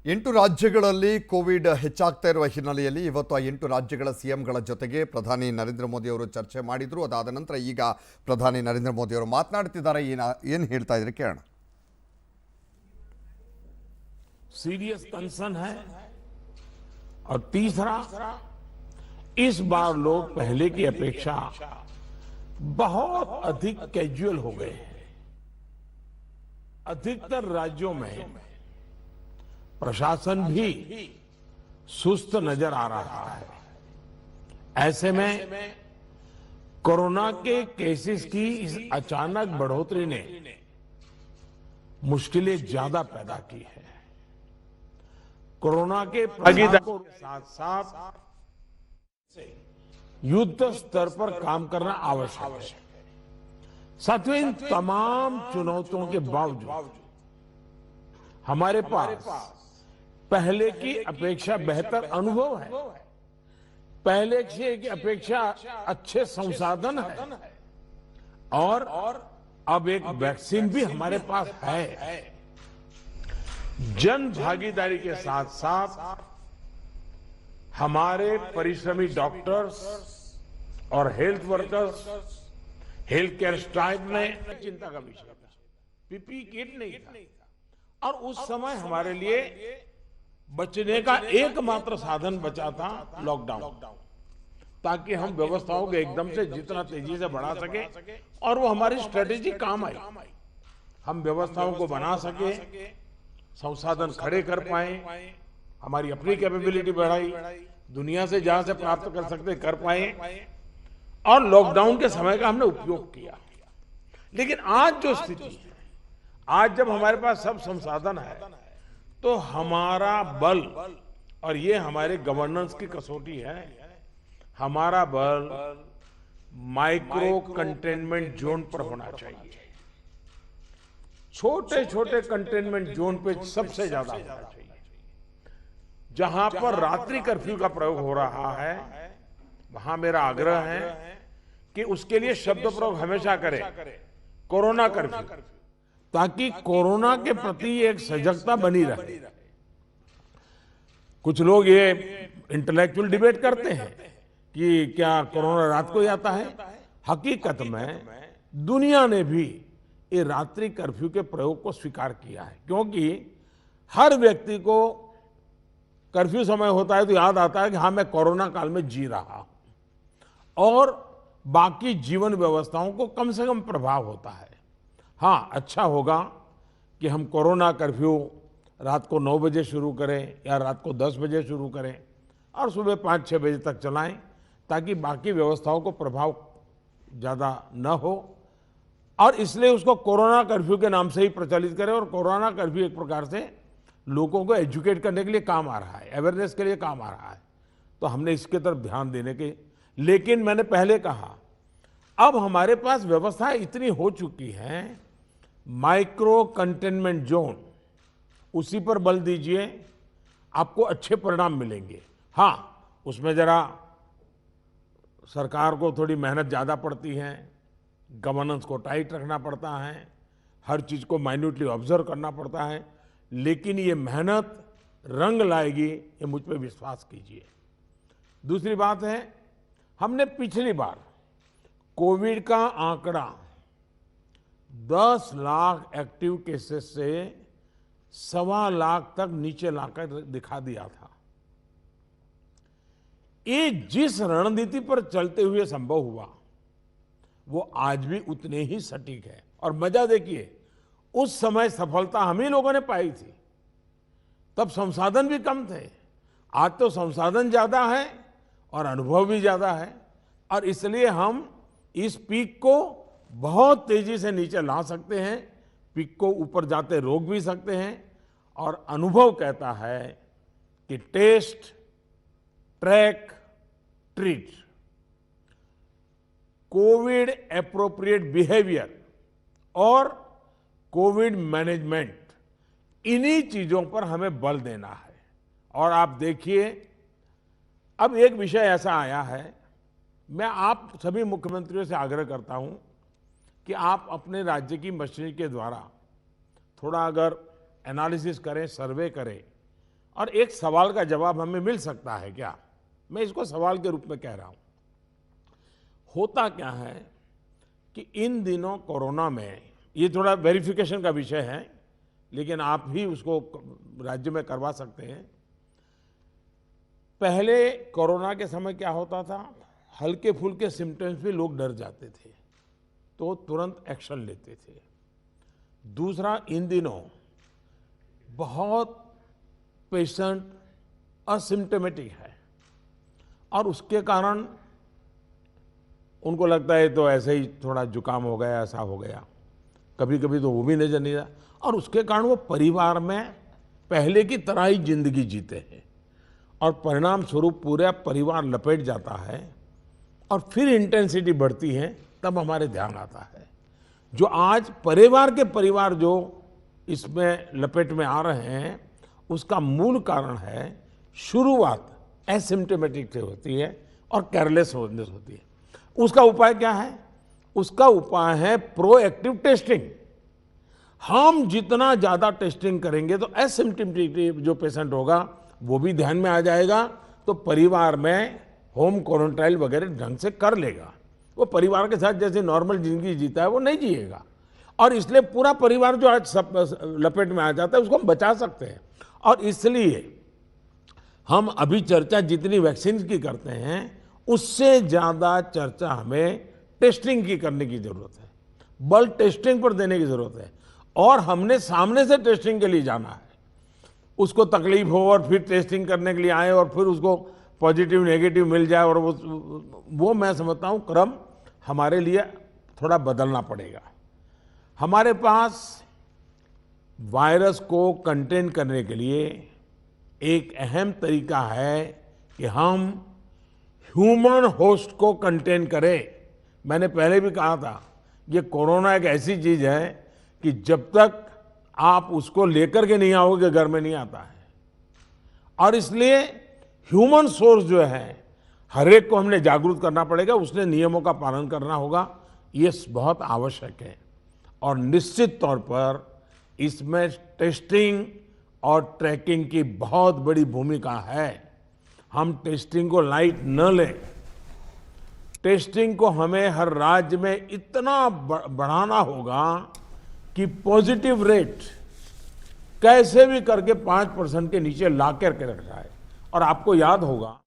ಎಂಟು ರಾಜ್ಯಗಳಲ್ಲಿ ಕೋವಿಡ್ ಹೆಚ್ಚಾಗ್ತಾ ಇರುವ ಹಿನ್ನೆಲೆಯಲ್ಲಿ ಇವತ್ತು ಆ ಎಂಟು ರಾಜ್ಯಗಳ ಸಿಎಂಗಳ ಜೊತೆಗೆ ಪ್ರಧಾನಿ ನರೇಂದ್ರ ಮೋದಿ ಅವರು ಚರ್ಚೆ ಮಾಡಿದ್ರು. ಅದಾದ ನಂತರ ಈಗ ಪ್ರಧಾನಿ ನರೇಂದ್ರ ಮೋದಿ ಅವರು ಮಾತನಾಡ್ತಿದ್ದಾರೆ. ಏನು ಹೇಳ್ತಾ ಇದ್ದಾರೆ ಕೇಳೋಣ. सीरियस कंसर्न है और तीसरा, इस बार लोग पहले की अपेक्षा बहुत अधिक कैजुअल हो गए हैं। अधिकतर राज्यों में प्रशासन भी सुस्त नजर आ रहा है। ऐसे में कोरोना के केसेस की इस अचानक बढ़ोतरी ने मुश्किलें ज्यादा पैदा की है। कोरोना के भागीदारों के साथ साथ युद्ध स्तर पर काम करना आवश्यक है। साथियों, इन तमाम चुनौतियों के बावजूद हमारे पास पहले की अपेक्षा बेहतर अनुभव है, पहले की अपेक्षा अच्छे संसाधन है और अब एक वैक्सीन भी हमारे पास है। जन भागीदारी के साथ साथ हमारे परिश्रमी डॉक्टर्स और health workers, health care staff में चिंता का विषय था। पीपी किट नहीं था और उस समय हमारे लिए बचने का एकमात्र साधन बचा था लॉकडाउन, ताकि हम व्यवस्थाओं को एकदम से जितना तेजी से बढ़ा सके और वो हमारी स्ट्रेटेजी काम आई। हम व्यवस्थाओं को बना सके, संसाधन खड़े कर पाए, हमारी अपनी कैपेबिलिटी बढ़ाई, दुनिया से जहां से प्राप्त कर सकते कर पाए और लॉकडाउन के समय का हमने उपयोग किया। लेकिन आज जो स्थिति है, आज जब हमारे पास सब संसाधन है, तो हमारा बल, और ये हमारे गवर्नेंस की कसौटी है, हमारा बल माइक्रो कंटेनमेंट जोन पर होना चाहिए। छोटे छोटे कंटेनमेंट जोन पे सबसे ज्यादा होना चाहिए। जहां पर रात्रि कर्फ्यू का प्रयोग हो रहा है, वहां मेरा आग्रह है कि उसके लिए शब्द प्रयोग हमेशा करें, कोरोना कर्फ्यू, ताकि कोरोना के प्रति एक सजगता बनी रहे। कुछ लोग ये इंटेलेक्चुअल डिबेट करते हैं कि क्या कोरोना रात को ही आता है। हकीकत में दुनिया ने भी ये रात्रि कर्फ्यू के प्रयोग को स्वीकार किया है, क्योंकि हर व्यक्ति को कर्फ्यू समय होता है तो याद आता है कि हाँ, मैं कोरोना काल में जी रहा हूं और बाकी जीवन व्यवस्थाओं को कम से कम प्रभाव होता है। हाँ, अच्छा होगा कि हम कोरोना कर्फ्यू रात को 9 बजे शुरू करें या रात को 10 बजे शुरू करें और सुबह 5-6 बजे तक चलाएं, ताकि बाकी व्यवस्थाओं को प्रभाव ज़्यादा न हो। और इसलिए उसको कोरोना कर्फ्यू के नाम से ही प्रचलित करें। और कोरोना कर्फ्यू एक प्रकार से लोगों को एजुकेट करने के लिए काम आ रहा है, अवेयरनेस के लिए काम आ रहा है, तो हमने इसके तरफ ध्यान देने के। लेकिन मैंने पहले कहा, अब हमारे पास व्यवस्था इतनी हो चुकी है, माइक्रो कंटेनमेंट जोन, उसी पर बल दीजिए, आपको अच्छे परिणाम मिलेंगे। हाँ, उसमें जरा सरकार को थोड़ी मेहनत ज़्यादा पड़ती है, गवर्नेंस को टाइट रखना पड़ता है, हर चीज़ को माइन्यूटली ऑब्जर्व करना पड़ता है, लेकिन ये मेहनत रंग लाएगी, ये मुझ पर विश्वास कीजिए। दूसरी बात है, हमने पिछली बार कोविड का आंकड़ा 10 लाख एक्टिव केसेस से 1.25 लाख तक नीचे लाकर दिखा दिया था। ये जिस रणनीति पर चलते हुए संभव हुआ, वो आज भी उतने ही सटीक है। और मजा देखिए, उस समय सफलता हम ही लोगों ने पाई थी, तब संसाधन भी कम थे। आज तो संसाधन ज्यादा है और अनुभव भी ज्यादा है, और इसलिए हम इस पीक को बहुत तेजी से नीचे ला सकते हैं, पीक को ऊपर जाते रोक भी सकते हैं। और अनुभव कहता है कि test, track, treat, Covid appropriate behaviour और कोविड मैनेजमेंट, इन्हीं चीजों पर हमें बल देना है। और आप देखिए, अब एक विषय ऐसा आया है, मैं आप सभी मुख्यमंत्रियों से आग्रह करता हूं कि आप अपने राज्य की मशीनरी के द्वारा थोड़ा अगर एनालिसिस करें, सर्वे करें और एक सवाल का जवाब हमें मिल सकता है क्या? मैं इसको सवाल के रूप में कह रहा हूं। होता क्या है कि इन दिनों कोरोना में, ये थोड़ा वेरिफिकेशन का विषय है, लेकिन आप भी उसको राज्य में करवा सकते हैं। पहले कोरोना के समय क्या होता था, हल्के फुल्के सिम्टम्स भी लोग डर जाते थे, तो तुरंत एक्शन लेते थे। दूसरा, इन दिनों बहुत पेशेंट असिम्टोमेटिक है और उसके कारण उनको लगता है तो ऐसे ही थोड़ा जुकाम हो गया, ऐसा हो गया, कभी कभी तो वो भी नजर नहीं आता, और उसके कारण वो परिवार में पहले की तरह ही जिंदगी जीते हैं और परिणाम स्वरूप पूरा परिवार लपेट जाता है और फिर इंटेंसिटी बढ़ती है। तब हमारे ध्यान आता है जो आज परिवार जो इसमें लपेट में आ रहे हैं, उसका मूल कारण है शुरुआत एसिम्टोमेटिक से होती है और केयरलेस होने से होती है। उसका उपाय क्या है? उसका उपाय है प्रोएक्टिव टेस्टिंग। हम जितना ज्यादा टेस्टिंग करेंगे तो एसिम्टोमेटिक जो पेशेंट होगा वो भी ध्यान में आ जाएगा, तो परिवार में होम क्वारंटाइन वगैरह ढंग से कर लेगा। वो परिवार के साथ जैसे नॉर्मल जिंदगी जीता है वो नहीं जिएगा, और इसलिए पूरा परिवार जो आज सब लपेट में आ जाता है उसको हम बचा सकते हैं। और इसलिए हम अभी चर्चा जितनी वैक्सीन की करते हैं उससे ज्यादा चर्चा हमें टेस्टिंग की करने की जरूरत है, बल टेस्टिंग पर देने की जरूरत है। और हमने सामने से टेस्टिंग के लिए जाना है। उसको तकलीफ हो और फिर टेस्टिंग करने के लिए आए और फिर उसको पॉजिटिव नेगेटिव मिल जाए, और वो मैं समझता हूँ क्रम हमारे लिए थोड़ा बदलना पड़ेगा। हमारे पास वायरस को कंटेन करने के लिए एक अहम तरीका है कि हम ह्यूमन होस्ट को कंटेन करें। मैंने पहले भी कहा था, ये कोरोना एक ऐसी चीज है कि जब तक आप उसको लेकर के नहीं आओगे घर में नहीं आता है, और इसलिए ह्यूमन सोर्स जो है हर एक को हमने जागरूक करना पड़ेगा, उसने नियमों का पालन करना होगा, ये बहुत आवश्यक है। और निश्चित तौर पर इसमें टेस्टिंग और ट्रैकिंग की बहुत बड़ी भूमिका है। हम टेस्टिंग को लाइट न लें। टेस्टिंग को हमें हर राज्य में इतना बढ़ाना होगा कि पॉजिटिव रेट कैसे भी करके 5% के नीचे ला करके रखा है। और आपको याद होगा